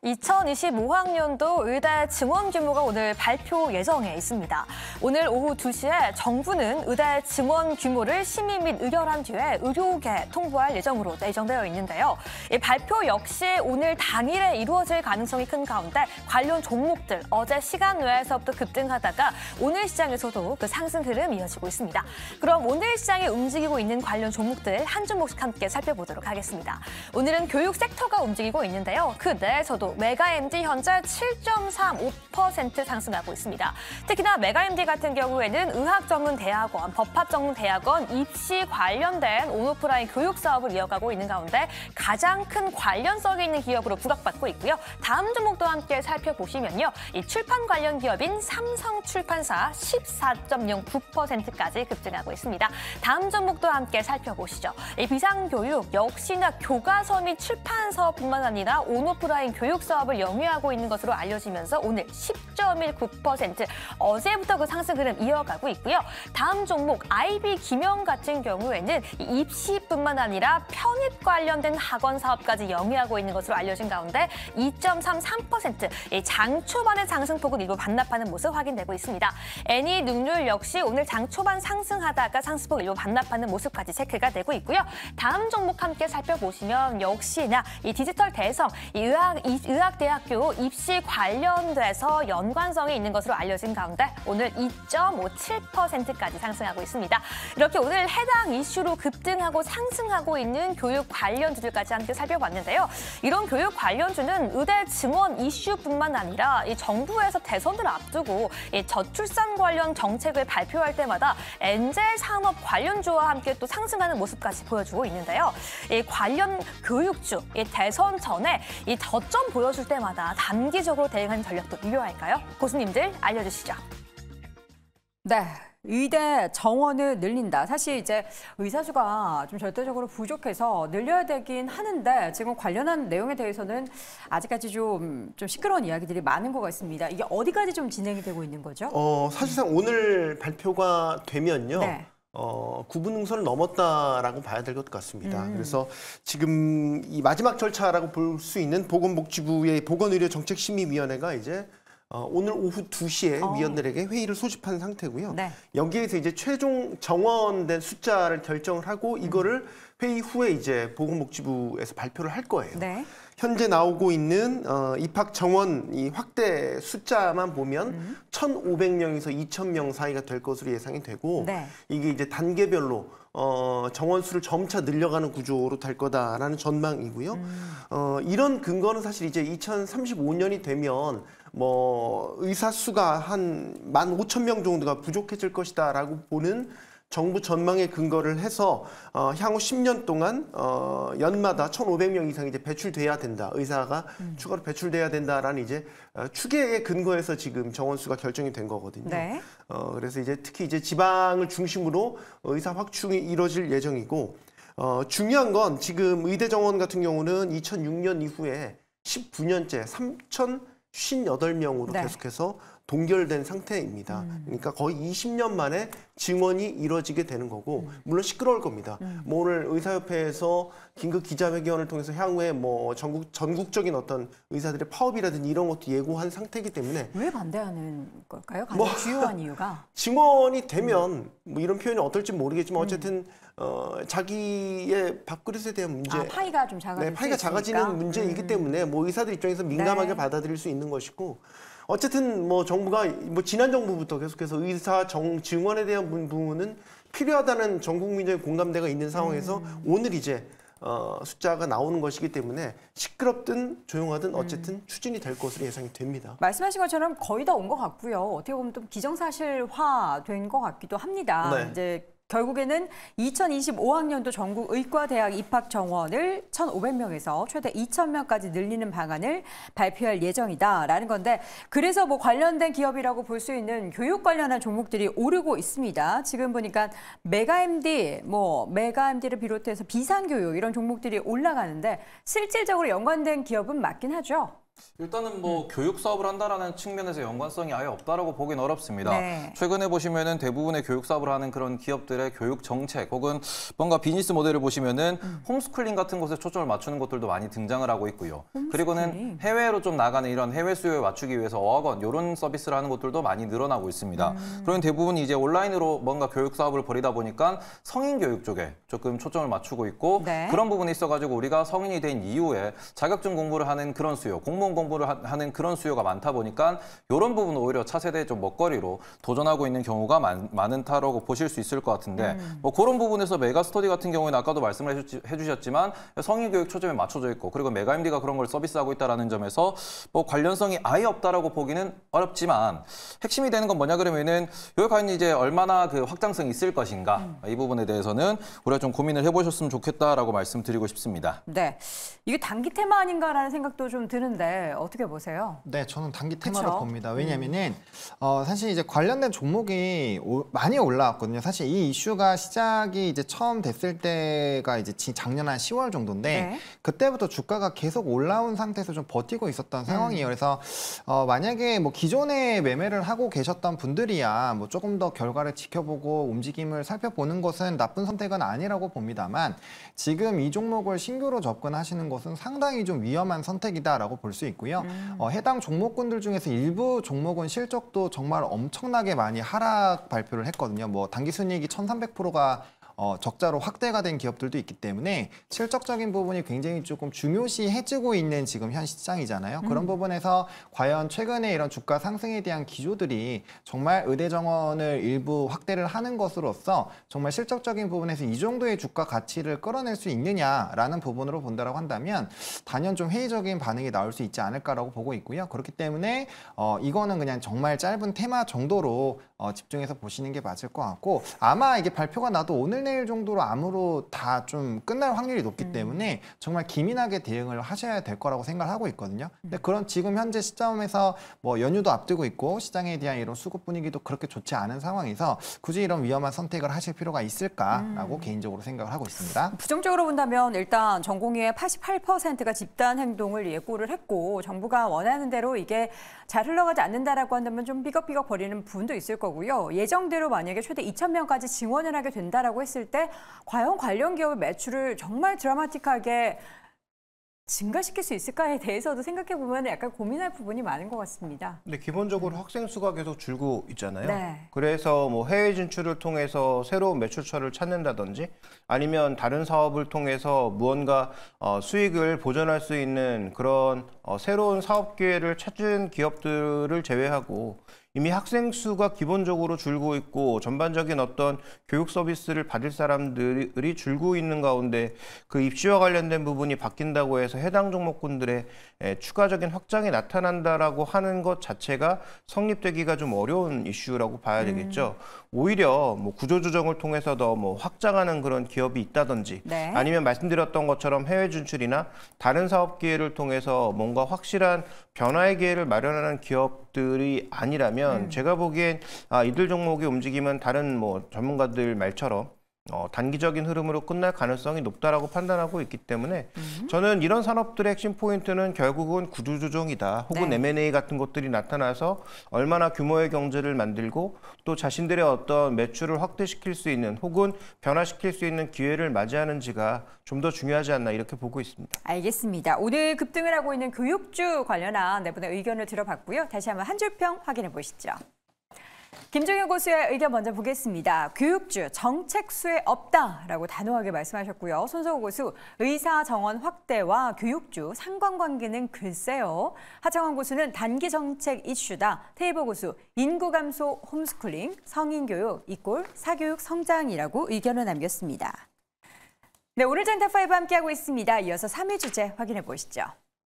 2025학년도 의대 증원 규모가 오늘 발표 예정에 있습니다. 오늘 오후 2시에 정부는 의대 증원 규모를 심의 및 의결한 뒤에 의료계 통보할 예정으로 예정되어 있는데요. 이 발표 역시 오늘 당일에 이루어질 가능성이 큰 가운데 관련 종목들 어제 시간 외에서부터 급등하다가 오늘 시장에서도 그 상승 흐름 이어지고 있습니다. 그럼 오늘 시장에 움직이고 있는 관련 종목들 한 종목씩 함께 살펴보도록 하겠습니다. 오늘은 교육 섹터가 움직이고 있는데요. 그 내에서도 메가MD 현재 7.35% 상승하고 있습니다. 특히나 메가MD 같은 경우에는 의학전문대학원, 법학전문대학원 입시 관련된 온오프라인 교육 사업을 이어가고 있는 가운데 가장 큰 관련성이 있는 기업으로 부각받고 있고요. 다음 종목도 함께 살펴보시면요. 이 출판 관련 기업인 삼성출판사 14.09%까지 급등하고 있습니다. 다음 종목도 함께 살펴보시죠. 이 비상교육 역시나 교과서 및 출판 사업뿐만 아니라 온오프라인 교육 사업을 영위하고 있는 것으로 알려지면서 오늘 10.19%, 어제부터 그 상승 흐름 이어가고 있고요. 다음 종목 IB 김영 같은 경우에는 입시뿐만 아니라 편입 관련된 학원 사업까지 영위하고 있는 것으로 알려진 가운데 2.33%, 장 초반의 상승폭은 일부 반납하는 모습 확인되고 있습니다. NE능률 역시 오늘 장 초반 상승하다가 상승폭 일부 반납하는 모습까지 체크가 되고 있고요. 다음 종목 함께 살펴보시면 역시나 이 디지털 대성, 의학대학교 입시 관련돼서 연관성이 있는 것으로 알려진 가운데 오늘 2.57%까지 상승하고 있습니다. 이렇게 오늘 해당 이슈로 급등하고 상승하고 있는 교육 관련주들까지 함께 살펴봤는데요. 이런 교육 관련주는 의대 증원 이슈뿐만 아니라 이 정부에서 대선을 앞두고 이 저출산 관련 정책을 발표할 때마다 엔젤 산업 관련주와 함께 또 상승하는 모습까지 보여주고 있는데요. 이 관련 교육주, 이 대선 전에 이 저점 보여줄 때마다 단기적으로 대응하는 전략도 유효할까요? 교수님들 알려주시죠. 네. 의대 정원을 늘린다. 사실 이제 의사 수가 좀 절대적으로 부족해서 늘려야 되긴 하는데 지금 관련한 내용에 대해서는 아직까지 좀 시끄러운 이야기들이 많은 것 같습니다. 이게 어디까지 좀 진행이 되고 있는 거죠? 사실상 오늘 발표가 되면요. 네. 구분능선을 넘었다라고 봐야 될 것 같습니다. 그래서 지금 이 마지막 절차라고 볼 수 있는 보건복지부의 보건의료정책심의위원회가 이제 오늘 오후 2시에 위원들에게 회의를 소집한 상태고요. 네. 여기에서 이제 최종 정원된 숫자를 결정을 하고 이거를 회의 후에 이제 보건복지부에서 발표를 할 거예요. 네. 현재 나오고 있는 입학 정원 이 확대 숫자만 보면 1,500명에서 2,000명 사이가 될 것으로 예상이 되고 네. 이게 이제 단계별로 정원 수를 점차 늘려가는 구조로 될 거다라는 전망이고요. 이런 근거는 사실 이제 2035년이 되면 의사 수가 한 15,000명 정도가 부족해질 것이다라고 보는 정부 전망에 근거를 해서 향후 10년 동안 연마다 1,500명 이상 이제 배출돼야 된다. 의사가 추가로 배출돼야 된다라는 이제 추계에 근거해서 지금 정원 수가 결정이 된 거거든요. 네. 그래서 이제 특히 이제 지방을 중심으로 의사 확충이 이루어질 예정이고 중요한 건 지금 의대 정원 같은 경우는 2006년 이후에 19년째 3,058명으로 네. 계속해서 동결된 상태입니다. 그러니까 거의 20년 만에 증원이 이루어지게 되는 거고 물론 시끄러울 겁니다. 오늘 의사협회에서 긴급 기자회견을 통해서 향후에 전국적인 어떤 의사들의 파업이라든지 이런 것도 예고한 상태이기 때문에 왜 반대하는 걸까요? 가장 주요한 이유가 증원이 되면 이런 표현이 어떨지 모르겠지만 어쨌든 자기의 밥그릇에 대한 문제, 파이가 좀 작아질 네, 파이가 작아지는 문제이기 때문에 의사들 입장에서 민감하게 네. 받아들일 수 있는 것이고. 어쨌든 정부가 지난 정부부터 계속해서 의사 증원에 대한 부분은 필요하다는 전 국민적인 공감대가 있는 상황에서 오늘 이제 숫자가 나오는 것이기 때문에 시끄럽든 조용하든 어쨌든 추진이 될 것으로 예상이 됩니다. 말씀하신 것처럼 거의 다 온 것 같고요. 어떻게 보면 좀 기정사실화된 것 같기도 합니다. 네. 이제 결국에는 2025학년도 전국 의과대학 입학 정원을 1,500명에서 최대 2,000명까지 늘리는 방안을 발표할 예정이다라는 건데 그래서 관련된 기업이라고 볼 수 있는 교육 관련한 종목들이 오르고 있습니다. 지금 보니까 메가MD, 메가MD를 비롯해서 비상교육 이런 종목들이 올라가는데 실질적으로 연관된 기업은 맞긴 하죠. 일단은 뭐 교육 사업을 한다라는 측면에서 연관성이 아예 없다라고 보긴 어렵습니다. 네. 최근에 보시면은 대부분의 교육 사업을 하는 그런 기업들의 교육 정책 혹은 뭔가 비즈니스 모델을 보시면은 홈스쿨링 같은 곳에 초점을 맞추는 것들도 많이 등장을 하고 있고요. 그리고는 해외로 좀 나가는 이런 해외 수요에 맞추기 위해서 어학원 이런 서비스를 하는 곳들도 많이 늘어나고 있습니다. 그런 대부분이 이제 온라인으로 뭔가 교육 사업을 벌이다 보니까 성인 교육 쪽에 조금 초점을 맞추고 있고 네. 그런 부분이 있어가지고 우리가 성인이 된 이후에 자격증 공부를 하는 그런 수요, 공무원 공부를 하는 그런 수요가 많다 보니까 이런 부분은 오히려 차세대의 좀 먹거리로 도전하고 있는 경우가 많다라고 보실 수 있을 것 같은데 뭐 그런 부분에서 메가스터디 같은 경우에는 아까도 말씀을 해주셨지만 성인 교육 초점에 맞춰져 있고 그리고 메가임디가 그런 걸 서비스하고 있다는 점에서 뭐 관련성이 아예 없다라고 보기는 어렵지만 핵심이 되는 건 뭐냐 그러면은 여기 과연 이제 얼마나 그 확장성이 있을 것인가 이 부분에 대해서는 우리가 좀 고민을 해보셨으면 좋겠다라고 말씀드리고 싶습니다. 네, 이게 단기 테마 아닌가라는 생각도 좀 드는데 어떻게 보세요? 네, 저는 단기 테마로 그쵸? 봅니다. 왜냐면은 사실 이제 관련된 종목이 많이 올라왔거든요. 사실 이 이슈가 시작이 이제 처음 됐을 때가 이제 작년 한 10월 정도인데 네. 그때부터 주가가 계속 올라온 상태에서 좀 버티고 있었던 상황이에요. 그래서 만약에 뭐 기존에 매매를 하고 계셨던 분들이야 뭐 조금 더 결과를 지켜보고 움직임을 살펴보는 것은 나쁜 선택은 아니라고 봅니다만 지금 이 종목을 신규로 접근하시는 것은 상당히 좀 위험한 선택이다라고 볼 수 있고요. 해당 종목군들 중에서 일부 종목은 실적도 정말 엄청나게 많이 하락 발표를 했거든요. 뭐 당기순이익이 1300%가 적자로 확대가 된 기업들도 있기 때문에 실적적인 부분이 굉장히 조금 중요시해지고 있는 지금 현 시장이잖아요. 그런 부분에서 과연 최근에 이런 주가 상승에 대한 기조들이 정말 의대 정원을 일부 확대를 하는 것으로서 정말 실적적인 부분에서 이 정도의 주가 가치를 끌어낼 수 있느냐라는 부분으로 본다라고 한다면 단연 좀 회의적인 반응이 나올 수 있지 않을까라고 보고 있고요. 그렇기 때문에 이거는 그냥 정말 짧은 테마 정도로 집중해서 보시는 게 맞을 것 같고 아마 이게 발표가 나도 오늘 내일 정도로 암으로 다 좀 끝날 확률이 높기 때문에 정말 기민하게 대응을 하셔야 될 거라고 생각을 하고 있거든요. 근데 그런 지금 현재 시점에서 뭐 연휴도 앞두고 있고 시장에 대한 이런 수급 분위기도 그렇게 좋지 않은 상황에서 굳이 이런 위험한 선택을 하실 필요가 있을까라고 개인적으로 생각을 하고 있습니다. 부정적으로 본다면 일단 전공의의 88%가 집단 행동을 예고를 했고 정부가 원하는 대로 이게 잘 흘러가지 않는다라고 한다면 좀 삐걱삐걱 거리는 부분도 있을 거고요. 예정대로 만약에 최대 2,000명까지 지원을 하게 된다라고 했을 때 과연 관련 기업의 매출을 정말 드라마틱하게 증가시킬 수 있을까에 대해서도 생각해보면 약간 고민할 부분이 많은 것 같습니다. 근데 기본적으로 학생 수가 계속 줄고 있잖아요. 네. 그래서 뭐 해외 진출을 통해서 새로운 매출처를 찾는다든지 아니면 다른 사업을 통해서 무언가 수익을 보전할 수 있는 그런 새로운 사업 기회를 찾은 기업들을 제외하고 이미 학생 수가 기본적으로 줄고 있고 전반적인 어떤 교육 서비스를 받을 사람들이 줄고 있는 가운데 그 입시와 관련된 부분이 바뀐다고 해서 해당 종목군들의 추가적인 확장이 나타난다라고 하는 것 자체가 성립되기가 좀 어려운 이슈라고 봐야 되겠죠. 오히려 뭐 구조조정을 통해서 더 뭐 확장하는 그런 기업이 있다든지 네. 아니면 말씀드렸던 것처럼 해외 진출이나 다른 사업 기회를 통해서 뭔가 확실한 변화의 기회를 마련하는 기업들이 아니라면 제가 보기엔 이들 종목의 움직임은 다른 뭐 전문가들 말처럼 단기적인 흐름으로 끝날 가능성이 높다라고 판단하고 있기 때문에 저는 이런 산업들의 핵심 포인트는 결국은 구조조정이다. 혹은 네. M&A 같은 것들이 나타나서 얼마나 규모의 경제를 만들고 또 자신들의 어떤 매출을 확대시킬 수 있는 혹은 변화시킬 수 있는 기회를 맞이하는지가 좀 더 중요하지 않나 이렇게 보고 있습니다. 알겠습니다. 오늘 급등을 하고 있는 교육주 관련한 네 분의 의견을 들어봤고요. 다시 한번 한 줄평 확인해 보시죠. 김종현 고수의 의견 먼저 보겠습니다. 교육주 정책 수혜 없다라고 단호하게 말씀하셨고요. 손석호 고수 의사 정원 확대와 교육주 상관관계는 글쎄요. 하창원 고수는 단기 정책 이슈다. 테이버 고수 인구 감소 홈스쿨링 성인 교육 이꼴 사교육 성장이라고 의견을 남겼습니다. 네, 오늘 젠탑5 함께하고 있습니다. 이어서 3위 주제 확인해 보시죠.